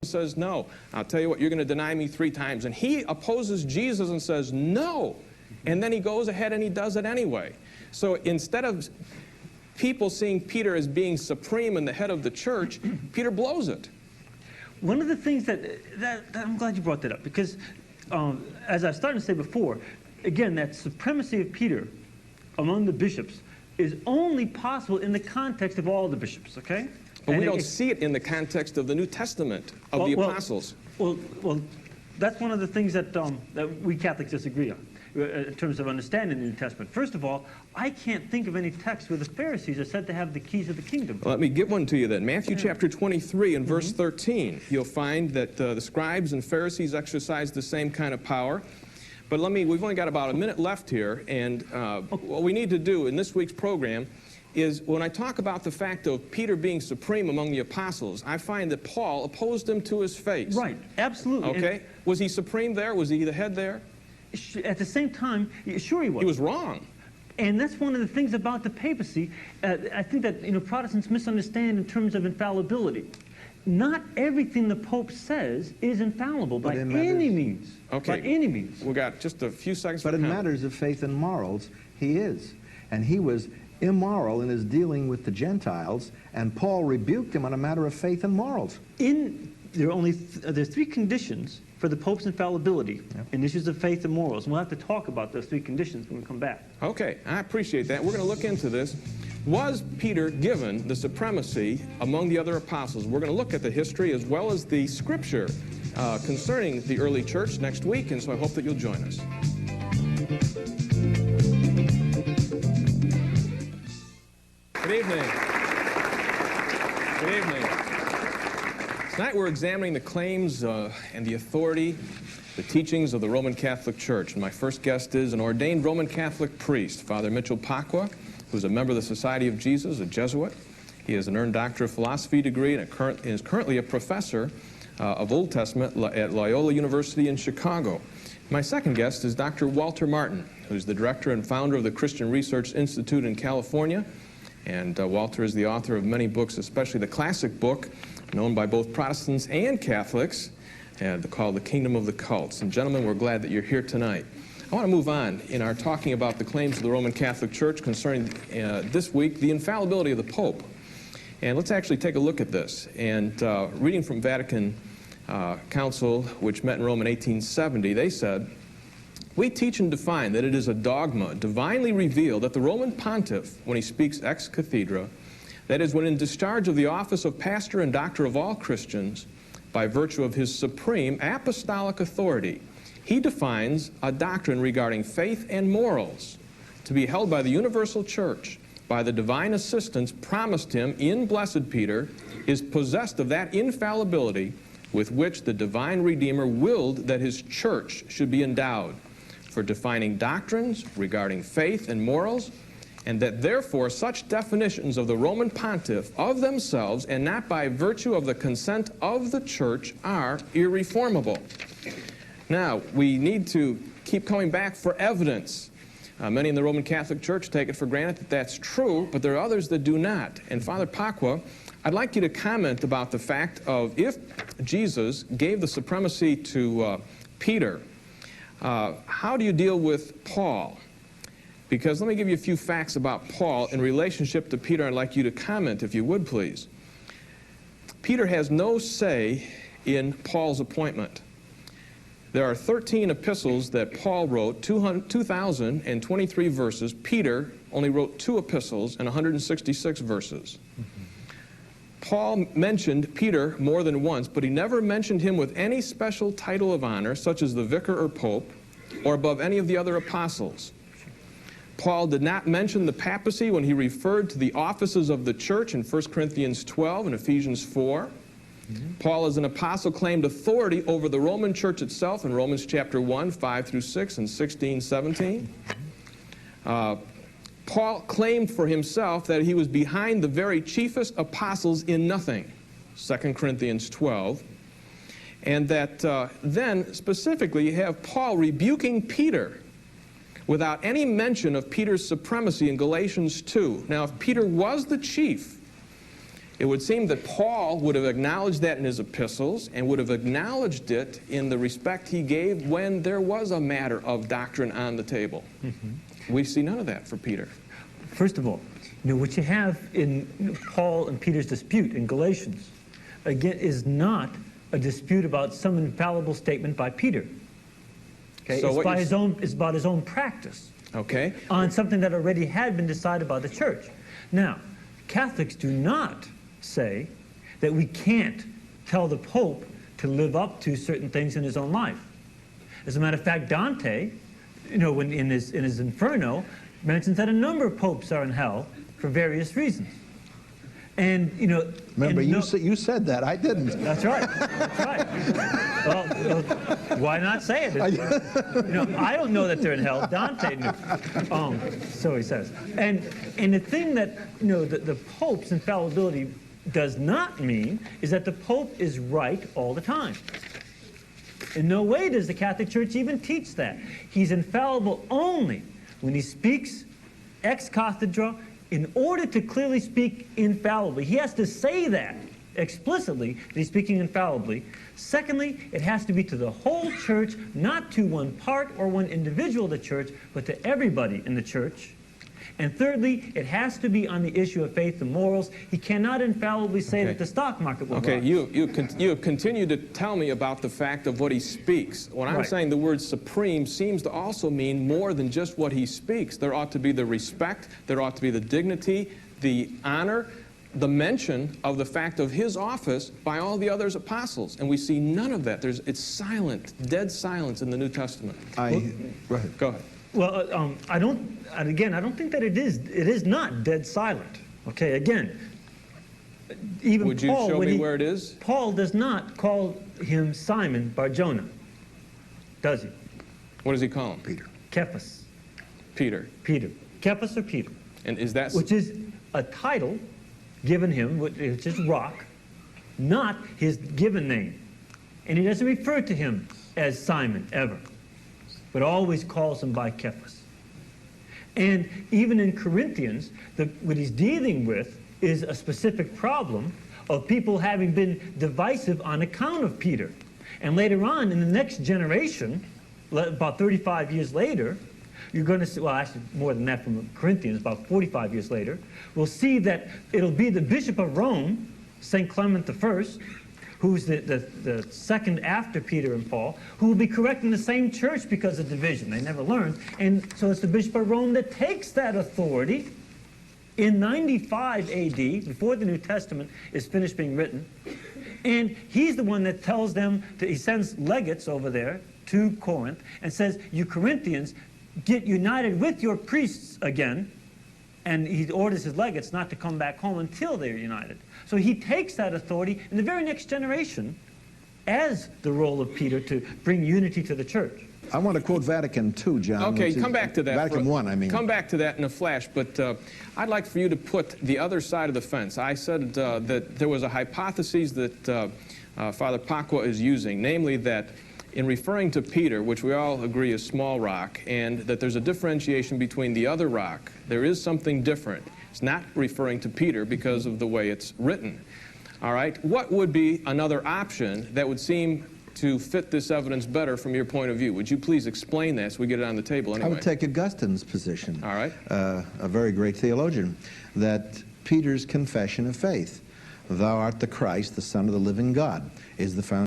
says, no, I'll tell you what, you're going to deny me 3 times. And he opposes Jesus and says, no. And then he goes ahead and he does it anyway. So instead of people seeing Peter as being supreme and the head of the church, Peter blows it. One of the things that I'm glad you brought that up, because as I started to say before, again, that supremacy of Peter among the bishops is only possible in the context of all the bishops, okay? But we don't see it in the context of the New Testament, of the apostles. Well, that's one of the things that we Catholics disagree on in terms of understanding the New Testament. First of all, I can't think of any text where the Pharisees are said to have the keys of the kingdom. Well, let me give one to you then. Matthew chapter 23 and verse 13. You'll find that the scribes and Pharisees exercised the same kind of power. But we've only got about a minute left here, and what we need to do in this week's program is, when I talk about the fact of Peter being supreme among the apostles, I find that Paul opposed him to his face. Right, absolutely. Okay? And was he supreme there? Was he the head there? at the same time, sure he was. He was wrong. And that's one of the things about the papacy. I think that Protestants misunderstand in terms of infallibility. Not everything the Pope says is infallible by any means. Okay. By any means. We've got just a few seconds. But in matters of faith and morals, he is. And he was immoral in his dealing with the Gentiles, and Paul rebuked him on a matter of faith and morals. There's 3 conditions for the Pope's infallibility in issues of faith and morals. And we'll have to talk about those 3 conditions when we come back. Okay, I appreciate that. We're going to look into this. Was Peter given the supremacy among the other apostles? We're going to look at the history as well as the scripture concerning the early church next week, and so I hope that you'll join us. Good evening. Good evening. Tonight we're examining the claims and the authority, the teachings of the Roman Catholic Church. And my first guest is an ordained Roman Catholic priest, Father Mitchell Pacwa, who's a member of the Society of Jesus, a Jesuit. He has an earned Doctor of Philosophy degree and is currently a professor of Old Testament at Loyola University in Chicago. My second guest is Dr. Walter Martin, who's the director and founder of the Christian Research Institute in California. And Walter is the author of many books, especially the classic book known by both Protestants and Catholics, called The Kingdom of the Cults. And gentlemen, we're glad that you're here tonight. I want to move on in our talking about the claims of the Roman Catholic Church concerning this week the infallibility of the Pope. And let's actually take a look at this. And reading from Vatican Council, which met in Rome in 1870, they said, "We teach and define that it is a dogma divinely revealed that the Roman Pontiff, when he speaks ex cathedra, that is, when in discharge of the office of pastor and doctor of all Christians, by virtue of his supreme apostolic authority, he defines a doctrine regarding faith and morals to be held by the universal church, by the divine assistance promised him in Blessed Peter, is possessed of that infallibility with which the divine Redeemer willed that his church should be endowed, for defining doctrines regarding faith and morals, and that therefore such definitions of the Roman Pontiff of themselves and not by virtue of the consent of the church are irreformable." Now, we need to keep coming back for evidence. Many in the Roman Catholic Church take it for granted that that's true, but there are others that do not. And Father Pacwa, I'd like you to comment about the fact of if Jesus gave the supremacy to Peter, how do you deal with Paul? Because let me give you a few facts about Paul in relationship to Peter. I'd like you to comment, if you would, please. Peter has no say in Paul's appointment. There are 13 epistles that Paul wrote, 2,023 verses. Peter only wrote 2 epistles and 166 verses. Paul mentioned Peter more than once, but he never mentioned him with any special title of honor, such as the vicar or pope, or above any of the other apostles. Paul did not mention the papacy when he referred to the offices of the church in 1 Corinthians 12 and Ephesians 4. Paul as an apostle claimed authority over the Roman church itself in Romans chapter 1, 5 through 6 and 16, 17. Paul claimed for himself that he was behind the very chiefest apostles in nothing, 2 Corinthians 12. And that then specifically you have Paul rebuking Peter without any mention of Peter's supremacy in Galatians 2. Now, if Peter was the chief, it would seem that Paul would have acknowledged that in his epistles and would have acknowledged it in the respect he gave when there was a matter of doctrine on the table. We see none of that for Peter. First of all, what you have in Paul and Peter's dispute in Galatians, again, is not a dispute about some infallible statement by Peter. Okay? So It's about his own practice. Okay. On something that already had been decided by the church. Now, Catholics do not say that we can't tell the Pope to live up to certain things in his own life. As a matter of fact, Dante, when in his Inferno, mentions that a number of popes are in hell for various reasons. And Remember, you said that. I didn't. That's right. That's right. Well, why not say it? I don't know that they're in hell. Dante knew. So he says. And the thing that the Pope's infallibility does not mean is that the Pope is right all the time. In no way does the Catholic Church even teach that. He's infallible only when he speaks ex cathedra in order to clearly speak infallibly. He has to say that explicitly, that he's speaking infallibly. Secondly, it has to be to the whole church, not to one part or one individual of the church, but to everybody in the church. And thirdly, it has to be on the issue of faith and morals. He cannot infallibly say that the stock market will rise. You continue to tell me about the fact of what he speaks. When I'm saying the word supreme seems to also mean more than just what he speaks. There ought to be the respect, there ought to be the dignity, the honor, the mention of the fact of his office by all the other apostles. And we see none of that. It's silent, dead silence in the New Testament. Go ahead. Go ahead. Well, I don't think that it is not dead silent. Okay, again, even Would you Paul, show me where it is? Paul does not call him Simon Bar-Jonah, does he? What does he call him? Peter. Cephas. Peter. Peter. Cephas or Peter. And is that... Which is a title given him, which is rock, not his given name. And he doesn't refer to him as Simon ever, but always calls him by Cephas. And even in Corinthians, what he's dealing with is a specific problem of people having been divisive on account of Peter. And later on, in the next generation, about 35 years later, you're going to see, well, actually more than that from Corinthians, about 45 years later, we'll see that it'll be the Bishop of Rome, St. Clement I, who's the second after Peter and Paul, who will be correcting the same church because of division. They never learned. And so it's the Bishop of Rome that takes that authority in 95 AD, before the New Testament is finished being written. And he's the one that tells them, he sends legates over there to Corinth and says, you Corinthians, get united with your priests again. And he orders his legates not to come back home until they're united. So he takes that authority in the very next generation as the role of Peter to bring unity to the church. I want to quote Vatican II, John. Okay, come back to that. Vatican I, I mean. Come back to that in a flash, but I'd like for you to put the other side of the fence. I said that there was a hypothesis that Father Pacwa is using, namely that in referring to Peter, which we all agree is small rock, and that there's a differentiation between the other rock, there is something different. It's not referring to Peter because of the way it's written. All right? What would be another option that would seem to fit this evidence better from your point of view? Would you please explain that so we get it on the table anyway? I would take Augustine's position. All right. A very great theologian, that Peter's confession of faith, thou art the Christ, the Son of the living God, is the foundation